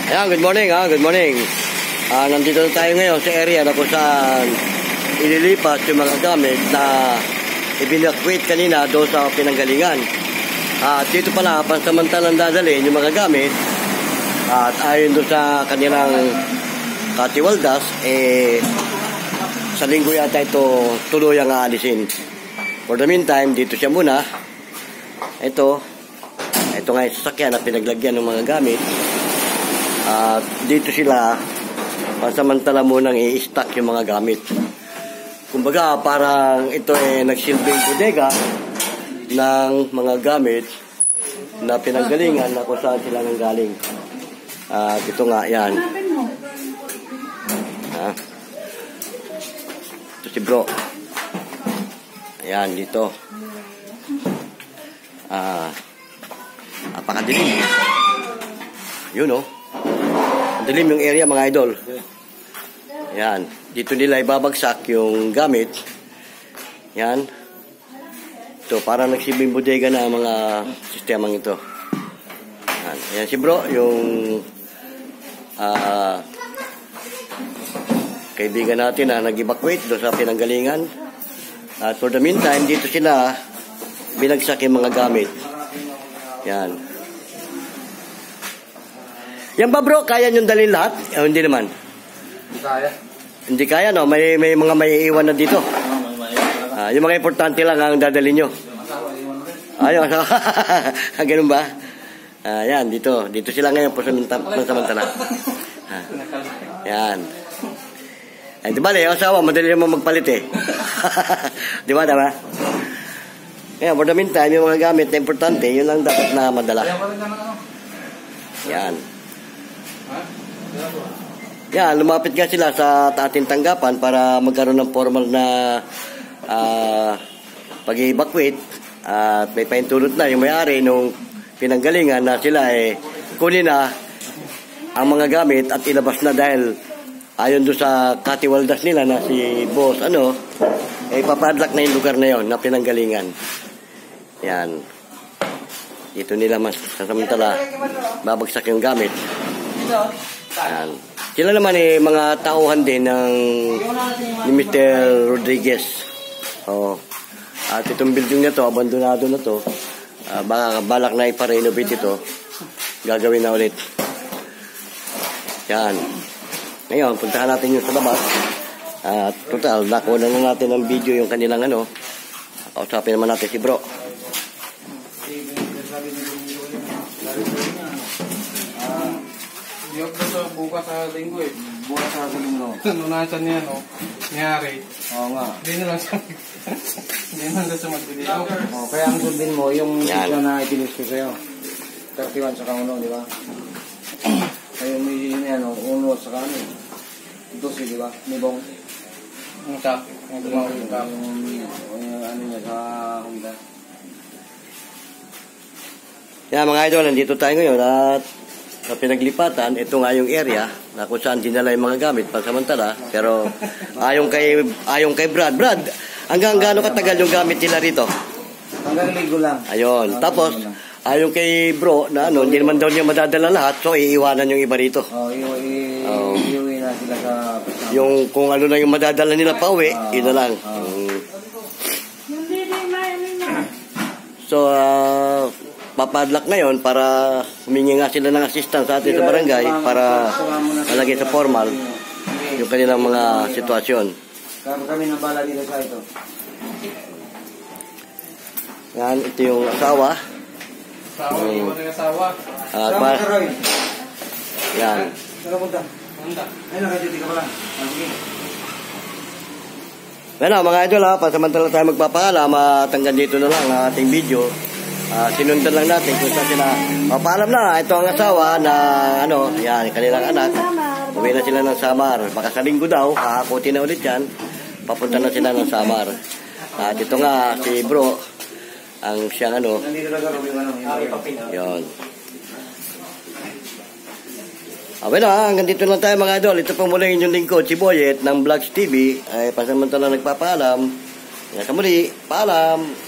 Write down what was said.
Ayan, good morning good morning. Nandito tayo ngayon sa area na kung saan ililipat yung mga gamit na ibinakwit kanina doon sa pinanggalingan. Dito pala, pansamantalang dadalhin yung mga gamit at ayon doon sa kanilang katiwaldas, sa linggo yata ito tuloy ang aalisin. For the meantime, dito siya muna. Ito nga yung sasakyan na pinaglagyan ng mga gamit. At dito sila pansamantala munang i-stack yung mga gamit. Kumbaga parang ito nagsilbing bodega ng mga gamit na pinanggalingan na kung saan sila nanggaling. Ito nga, yan. Ito si bro. Ayan, dito. Napakadilim. Yun dilim yung area mga idol. Yan. Dito nila ibabagsak yung gamit. Yan. Ito, parang nagsilbing bodega na ang mga sistemang ito. Yan. Yan si bro, yung kaibigan natin na nag-evacuate doon sa pinanggalingan. At for the meantime, dito sila binagsak yung mga gamit. Yan. Yan ba bro, kaya nyo dalhin lahat? Hindi naman. Hindi kaya. Hindi kaya, no? May mga may iwan na dito. Yung mga importante lang ang dadalhin nyo. Yung asawa. Ganun ba? Yan, dito. Dito sila ngayon pansamantala. Yan. Di ba, yung asawa, madali naman magpalit Di ba, diba? Kaya, for the meantime, yung mga gamit na importante, yun lang dapat na madala. Yan. Yan, lumapit nga sila sa ating tanggapan para magkaroon ng formal na pag-evacuate. At may paintulot na yung may-ari nung pinanggalingan na sila kunin na ang mga gamit at ilabas na dahil ayon doon sa katiwaldas nila na si boss papadlock na yung lugar na yon na pinanggalingan. Yan. Dito nila mas sasamantala babagsak yung gamit. Yan. Sila naman mga tauhan din ni Mr. Rodriguez. At itong building na to, abandonado na to. Balak na ipa-renovate ito. Gagawin na ulit. Yan. Ngayon, puntahan natin yung sa labas. Total, nakuha na natin ng video yung kanilang kausapin naman natin si bro. Diyok na sa bukas sa linggo Bukas sa linggo. Nunasan niya, nangyari. Oo nga. Hindi na lang siya magbili. Kaya ang sundin mo, yung video na itinis ko sa'yo. 31 sa kauno, di ba? Kaya may uno sa kanin. Ito di ba? Nibong. Ang sa? Ang ano niya sa Honda. Yan mga idol, nandito tayo ngayon at sa pinaglipatan, ito nga yung area na kung saan dinala yung mga gamit pansamantala. Pero ayon kay Brad, hanggang gaano katagal yung gamit nila rito? Hanggang linggo lang. Ayun. Tapos, ayon kay bro na hindi naman daw niya madadala lahat, so iiwanan yung iba rito. Iuwi na sila sa kasama. Yung kung ano lang yung madadala nila pa uwi, yun na lang. So, papadlock na yon para humingi nga sila ng assistance sa atin sa barangay para malagay sa formal yung kanilang mga sitwasyon. Kami nang bala dito sa ito. Yan, ito yung asawa. Iwan ng asawa. Yan. Punta. Ay, nakaditi ka pala. Bueno, mga idol pansamantala tayo magpapaalam at hanggang dito na lang ang ating video. Sinundan lang natin kung saan sila paalam na. Ito ang asawa na yan, kanilang anak. Uwi na sila ng Samar. Baka sa linggo daw, kakakuti na ulit yan. Papunta na sila ng Samar. At ito nga si bro ang siyang yun. Bueno, hanggang dito lang tayo mga idol. Ito po mula inyong lingkod, si Boyet ng Vlogs TV. Pansamantala nagpapaalam. Hanggang sa muli, paalam.